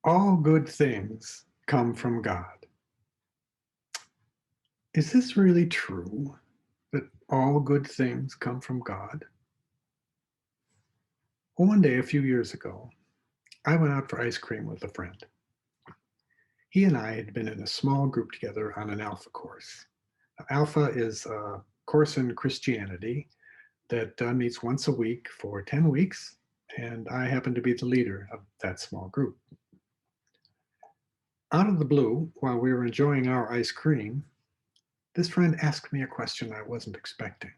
All good things come from God. Is this really true that all good things come from God? Well, one day a few years ago, I went out for ice cream with a friend. He and I had been in a small group together on an Alpha course. Now, Alpha is a course in Christianity that meets once a week for 10 weeks, and I happen to be the leader of that small group. Out of the blue, while we were enjoying our ice cream, this friend asked me a question I wasn't expecting.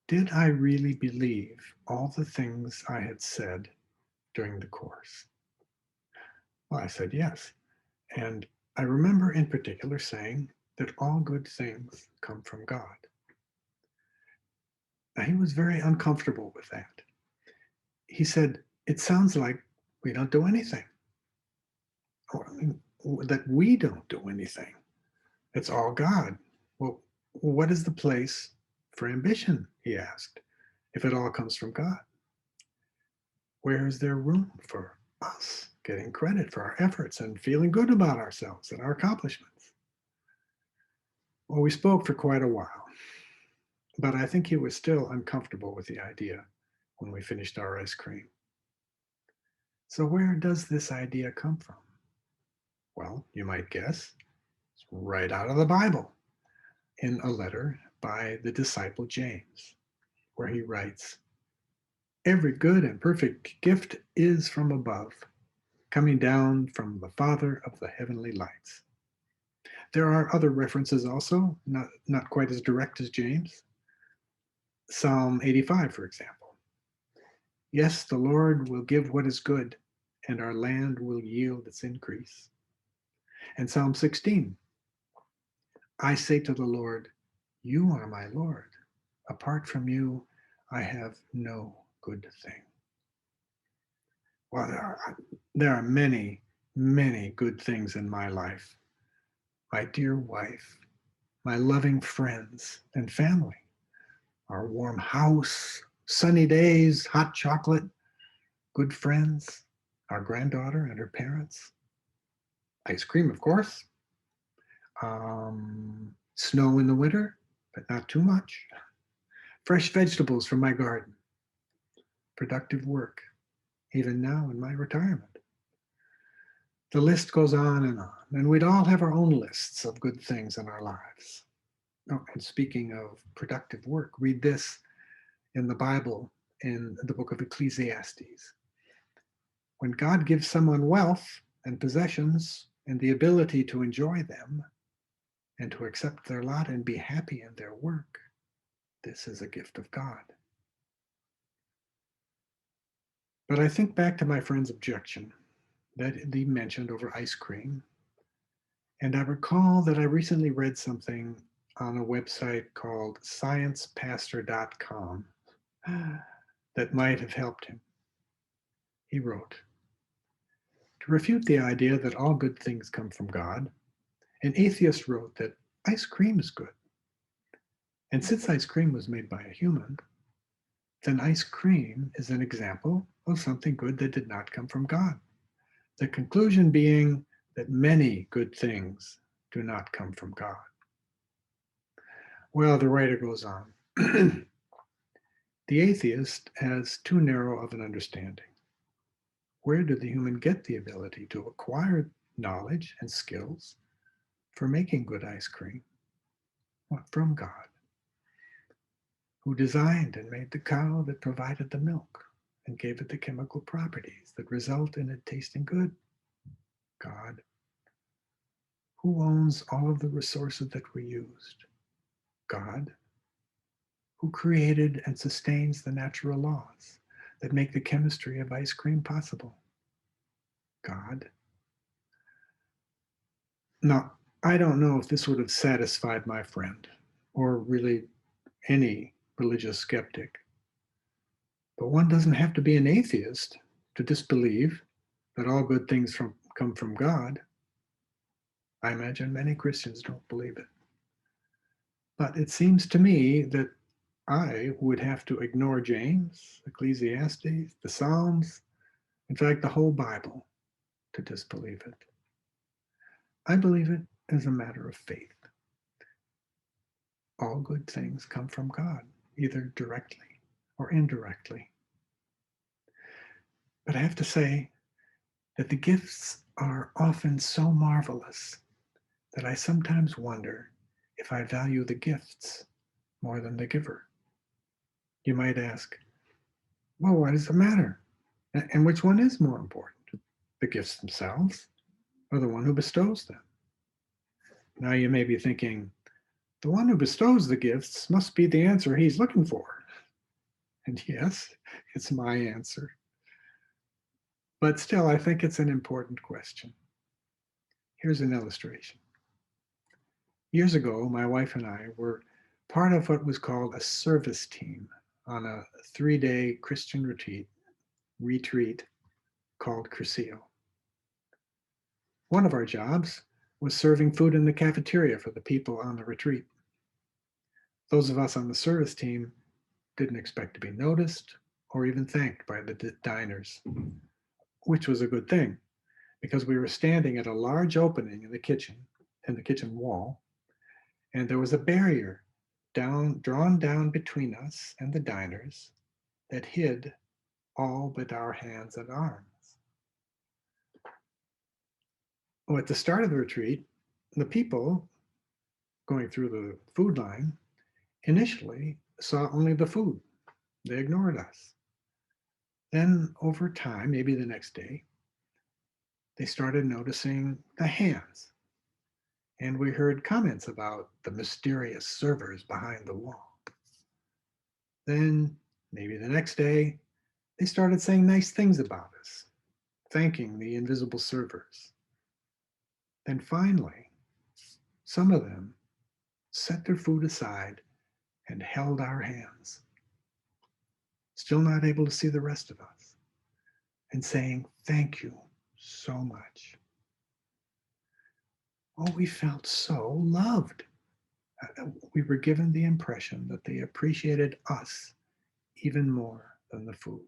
Did I really believe all the things I had said during the course? Well, I said yes. And I remember in particular saying that all good things come from God. Now, he was very uncomfortable with that. He said, "It sounds like we don't do anything, or that we don't do anything. It's all God." Well, what is the place for ambition? He asked, if it all comes from God. Where is there room for us getting credit for our efforts and feeling good about ourselves and our accomplishments? Well, we spoke for quite a while, but I think he was still uncomfortable with the idea when we finished our ice cream. So, where does this idea come from? Well, you might guess it's right out of the Bible in a letter by the disciple James, where he writes, "Every good and perfect gift is from above, coming down from the Father of the heavenly lights." There are other references also, not quite as direct as James. Psalm 85, for example. "Yes, the Lord will give what is good, and our land will yield its increase." And Psalm 16, "I say to the Lord, you are my Lord. Apart from you, I have no good thing." Well, there are many, many good things in my life. My dear wife, my loving friends and family, our warm house, sunny days, hot chocolate, good friends, our granddaughter and her parents, ice cream, of course, snow in the winter, but not too much, fresh vegetables from my garden, productive work, even now in my retirement. The list goes on, and we'd all have our own lists of good things in our lives. Oh, and speaking of productive work, read this in the Bible in the book of Ecclesiastes. When God gives someone wealth and possessions and the ability to enjoy them and to accept their lot and be happy in their work, this is a gift of God. But I think back to my friend's objection that he mentioned over ice cream, and I recall that I recently read something on a website called sciencepastor.com that might have helped him. He wrote, to refute the idea that all good things come from God, an atheist wrote that ice cream is good. And since ice cream was made by a human, then ice cream is an example of something good that did not come from God. The conclusion being that many good things do not come from God. Well, the writer goes on. The atheist has too narrow of an understanding. Where did the human get the ability to acquire knowledge and skills for making good ice cream? Well, from God, who designed and made the cow that provided the milk and gave it the chemical properties that result in it tasting good. God, who owns all of the resources that were used. God, who created and sustains the natural laws that make the chemistry of ice cream possible. God. Now, I don't know if this would have satisfied my friend or really any religious skeptic, but one doesn't have to be an atheist to disbelieve that all good things come from God. I imagine many Christians don't believe it. But it seems to me that I would have to ignore James, Ecclesiastes, the Psalms, in fact, the whole Bible, to disbelieve it. I believe it as a matter of faith. All good things come from God, either directly or indirectly. But I have to say that the gifts are often so marvelous that I sometimes wonder if I value the gifts more than the giver. You might ask, well, why does it matter? And which one is more important? The gifts themselves or the one who bestows them? Now you may be thinking, the one who bestows the gifts must be the answer he's looking for. And yes, it's my answer. But still, I think it's an important question. Here's an illustration. Years ago, my wife and I were part of what was called a service team on a 3-day Christian retreat called Cursillo. One of our jobs was serving food in the cafeteria for the people on the retreat. Those of us on the service team didn't expect to be noticed or even thanked by the diners, which was a good thing because we were standing at a large opening in the kitchen wall, and there was a barrier drawn down between us and the diners that hid all but our hands and arms. Well, at the start of the retreat, the people going through the food line initially saw only the food. They ignored us. Then over time, maybe the next day, they started noticing the hands. And we heard comments about the mysterious servers behind the wall. Then maybe the next day, they started saying nice things about us, thanking the invisible servers. Then finally, some of them set their food aside and held our hands, still not able to see the rest of us, and saying, thank you so much. Oh, we felt so loved. We were given the impression that they appreciated us even more than the food.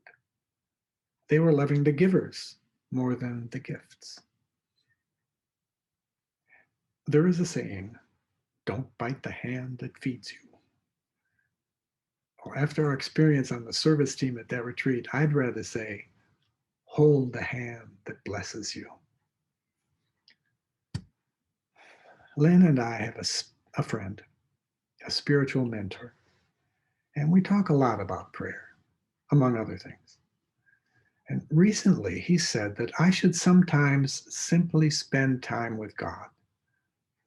They were loving the givers more than the gifts. There is a saying, don't bite the hand that feeds you. Well, after our experience on the service team at that retreat, I'd rather say, hold the hand that blesses you. Lynn and I have a friend, a spiritual mentor, and we talk a lot about prayer, among other things. And recently he said that I should sometimes simply spend time with God.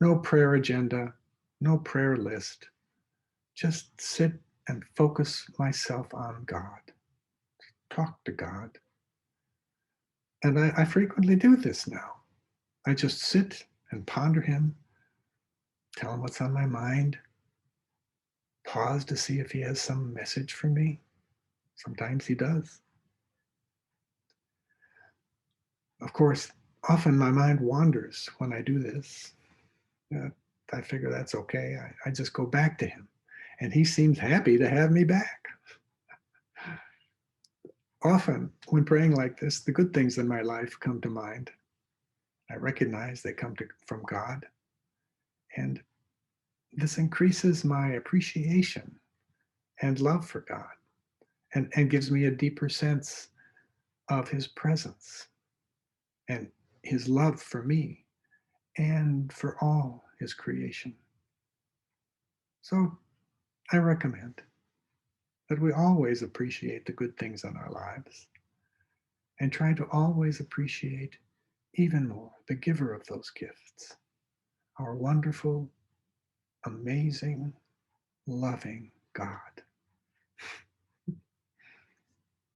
No prayer agenda, no prayer list, just sit and focus myself on God, talk to God. And I frequently do this now. I just sit and ponder him, tell him what's on my mind, pause to see if he has some message for me. Sometimes he does. Of course, often my mind wanders when I do this. I figure that's okay. I just go back to him, and he seems happy to have me back. Often, when praying like this, the good things in my life come to mind. I recognize they come from God, and this increases my appreciation and love for God, and gives me a deeper sense of his presence and his love for me and for all his creation. So I recommend that we always appreciate the good things in our lives and try to always appreciate even more the giver of those gifts, our wonderful, amazing, loving God.